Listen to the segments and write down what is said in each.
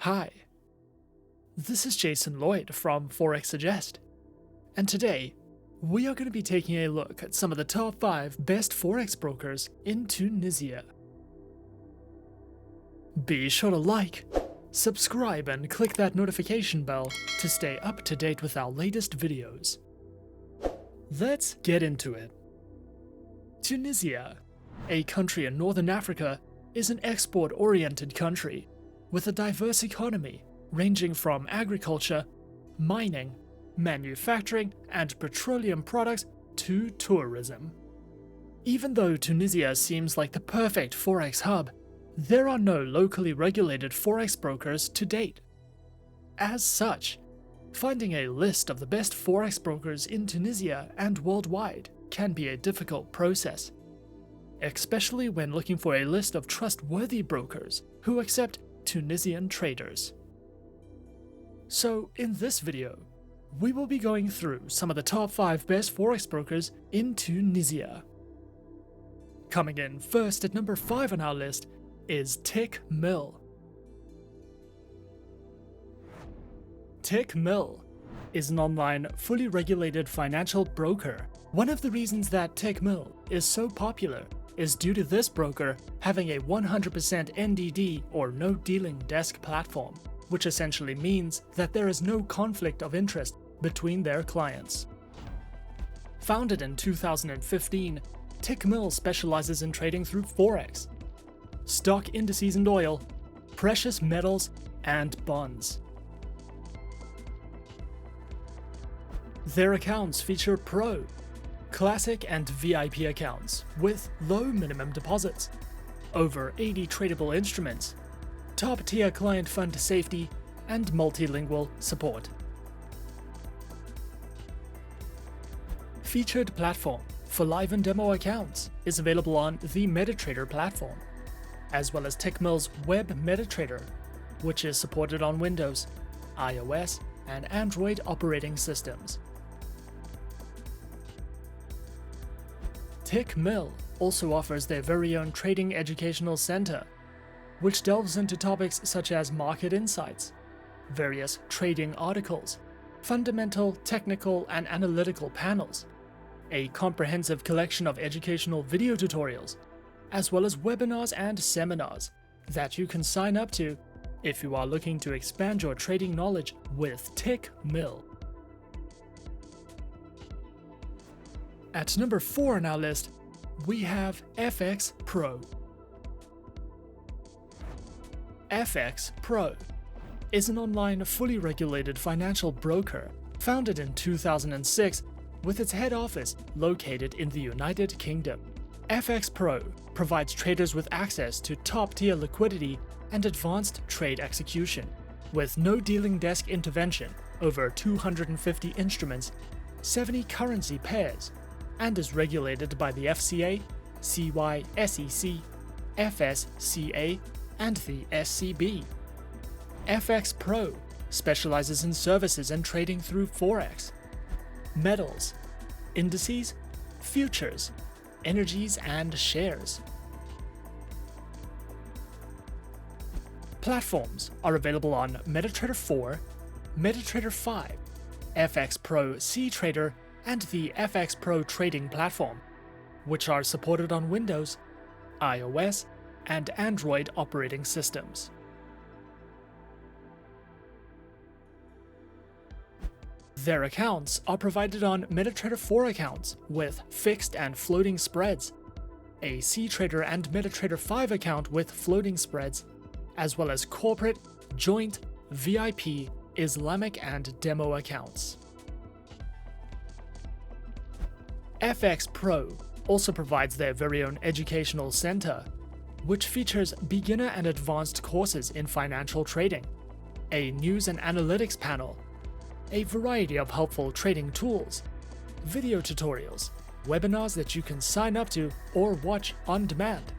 Hi, this is Jason Lloyd from Forexsuggest, and today we are going to be taking a look at some of the top 5 best Forex brokers in Tunisia. Be sure to like, subscribe and click that notification bell to stay up to date with our latest videos. Let's get into it. Tunisia, a country in northern Africa, is an export-oriented country with a diverse economy ranging from agriculture, mining, manufacturing and petroleum products to tourism. Even though Tunisia seems like the perfect Forex hub, there are no locally regulated Forex brokers to date. As such, finding a list of the best Forex brokers in Tunisia and worldwide can be a difficult process, especially when looking for a list of trustworthy brokers who accept Tunisian traders. So in this video, we will be going through some of the top 5 best Forex brokers in Tunisia. Coming in first at number 5 on our list is Tickmill. Tickmill is an online, fully regulated financial broker. One of the reasons that Tickmill is so popular is due to this broker having a 100% NDD or no dealing desk platform, which essentially means that there is no conflict of interest between their clients. Founded in 2015, Tickmill specializes in trading through Forex, stock indices and oil, precious metals, and bonds. Their accounts feature Pro, Classic and VIP accounts with low minimum deposits, over 80 tradable instruments, top-tier client fund safety, and multilingual support. Featured platform for live and demo accounts is available on the MetaTrader platform, as well as Tickmill's Web MetaTrader, which is supported on Windows, iOS, and Android operating systems. Tickmill also offers their very own trading educational center, which delves into topics such as market insights, various trading articles, fundamental, technical, and analytical panels, a comprehensive collection of educational video tutorials, as well as webinars and seminars that you can sign up to if you are looking to expand your trading knowledge with Tickmill. At number 4 on our list, we have FX Pro. FX Pro is an online, fully regulated financial broker founded in 2006 with its head office located in the United Kingdom. FX Pro provides traders with access to top-tier liquidity and advanced trade execution, with no dealing desk intervention, over 250 instruments, 70 currency pairs, and is regulated by the FCA, CYSEC, FSCA, and the SCB. FX Pro specializes in services and trading through Forex, metals, indices, futures, energies, and shares. Platforms are available on MetaTrader 4, MetaTrader 5, FX Pro C-Trader, and the FX Pro Trading platform, which are supported on Windows, iOS, and Android operating systems. Their accounts are provided on MetaTrader 4 accounts with fixed and floating spreads, a C-Trader and MetaTrader 5 account with floating spreads, as well as corporate, joint, VIP, Islamic, and demo accounts. FX Pro also provides their very own educational center, which features beginner and advanced courses in financial trading, a news and analytics panel, a variety of helpful trading tools, video tutorials, webinars that you can sign up to or watch on demand,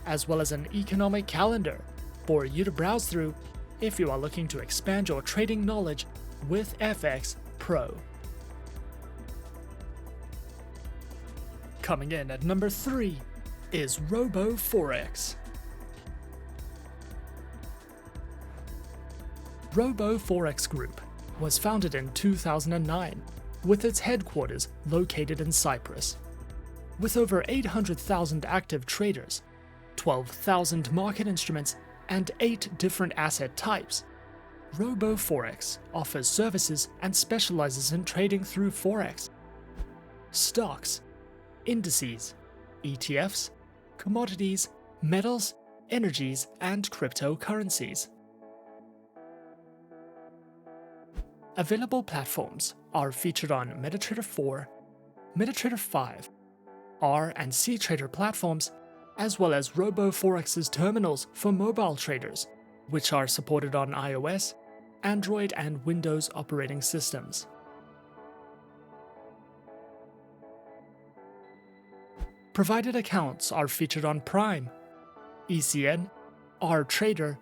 as well as an economic calendar for you to browse through if you are looking to expand your trading knowledge with FX Pro. Coming in at number 3 is RoboForex. RoboForex Group was founded in 2009, with its headquarters located in Cyprus. With over 800,000 active traders, 12,000 market instruments, and 8 different asset types, RoboForex offers services and specializes in trading through Forex, stocks, indices, ETFs, commodities, metals, energies, and cryptocurrencies. Available platforms are featured on MetaTrader 4, MetaTrader 5, R and C Trader platforms, as well as RoboForex's terminals for mobile traders, which are supported on iOS, Android, and Windows operating systems. Provided accounts are featured on Prime, ECN, RTrader,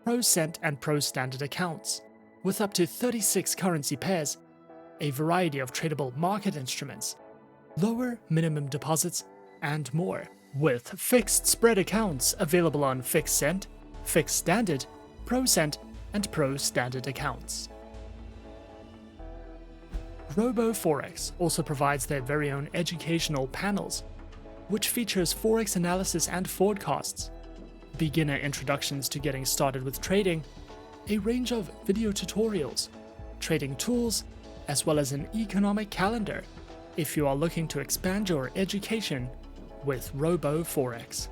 ProCent, and ProStandard accounts, with up to 36 currency pairs, a variety of tradable market instruments, lower minimum deposits, and more, with fixed spread accounts available on FXTM, FXTandard, ProCent, and ProStandard accounts. RoboForex also provides their very own educational panels, which features Forex analysis and forecasts, beginner introductions to getting started with trading, a range of video tutorials, trading tools, as well as an economic calendar if you are looking to expand your education with RoboForex.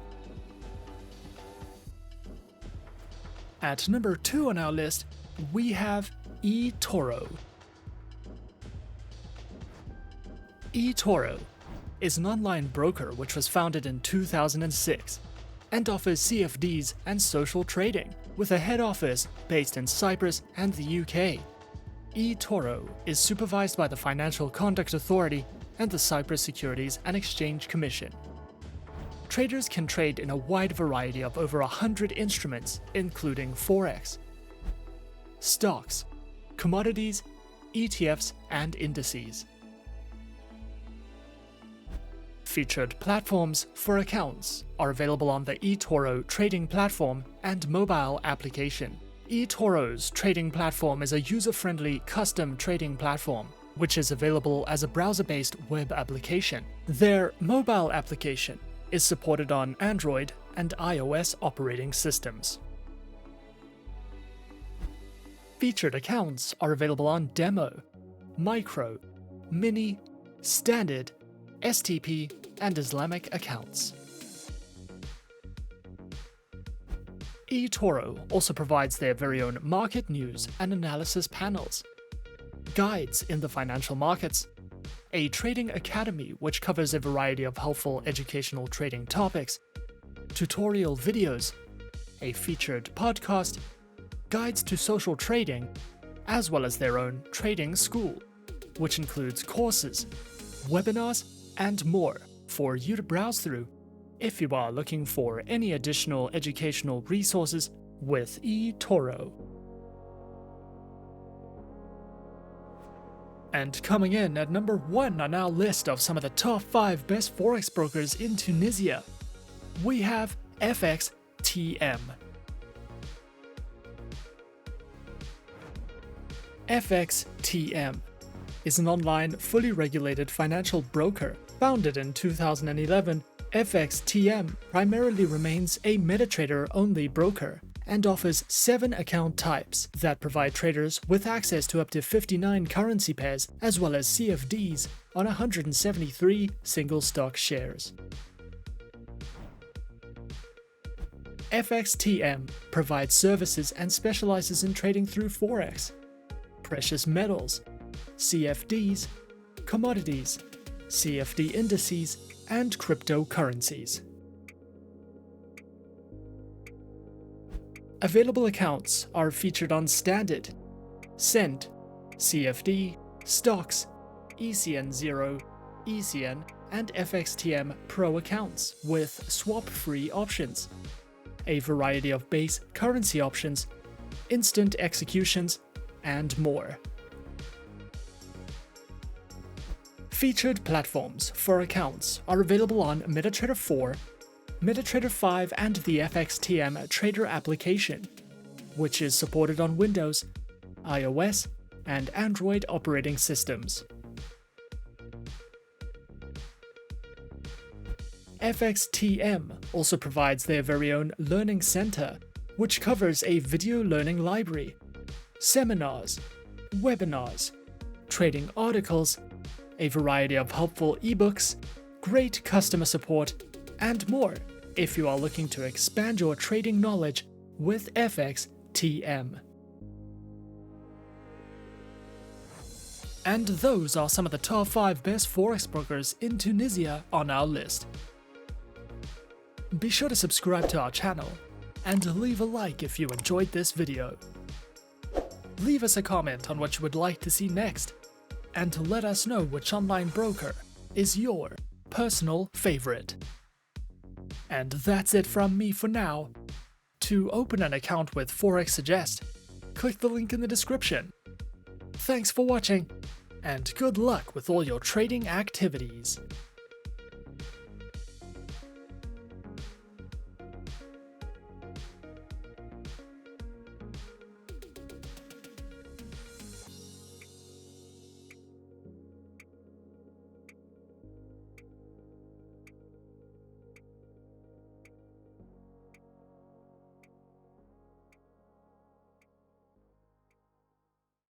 At number 2 on our list, we have eToro. eToro is an online broker which was founded in 2006 and offers CFDs and social trading, with a head office based in Cyprus and the UK. eToro is supervised by the Financial Conduct Authority and the Cyprus Securities and Exchange Commission. Traders can trade in a wide variety of over 100 instruments, including Forex, stocks, commodities, ETFs, and indices. Featured platforms for accounts are available on the eToro trading platform and mobile application. eToro's trading platform is a user-friendly custom trading platform, which is available as a browser-based web application. Their mobile application is supported on Android and iOS operating systems. Featured accounts are available on Demo, Micro, Mini, Standard, STP, and Islamic accounts. eToro also provides their very own market news and analysis panels, guides in the financial markets, a trading academy which covers a variety of helpful educational trading topics, tutorial videos, a featured podcast, guides to social trading, as well as their own trading school, which includes courses, webinars, and more for you to browse through if you are looking for any additional educational resources with eToro. And coming in at number 1 on our list of some of the top 5 best Forex brokers in Tunisia, we have FXTM. FXTM is an online, fully regulated financial broker. Founded in 2011, FXTM primarily remains a MetaTrader-only broker and offers 7 account types that provide traders with access to up to 59 currency pairs as well as CFDs on 173 single stock shares. FXTM provides services and specializes in trading through Forex, precious metals, CFDs, commodities, CFD indices, and cryptocurrencies. Available accounts are featured on Standard, Cent, CFD, Stocks, ECN0, ECN, and FXTM Pro accounts with swap-free options, a variety of base currency options, instant executions, and more. Featured platforms for accounts are available on MetaTrader 4, MetaTrader 5, and the FXTM Trader application. which is supported on Windows, iOS, and Android operating systems. FXTM also provides their very own Learning Center, which covers a video learning library, seminars, webinars, trading articles, a variety of helpful ebooks, great customer support, and more if you are looking to expand your trading knowledge with FXTM. And those are some of the top 5 best Forex brokers in Tunisia on our list. Be sure to subscribe to our channel and leave a like if you enjoyed this video. Leave us a comment on what you would like to see next, and let us know which online broker is your personal favorite. And that's it from me for now. To open an account with Forexsuggest, click the link in the description. Thanks for watching, and good luck with all your trading activities.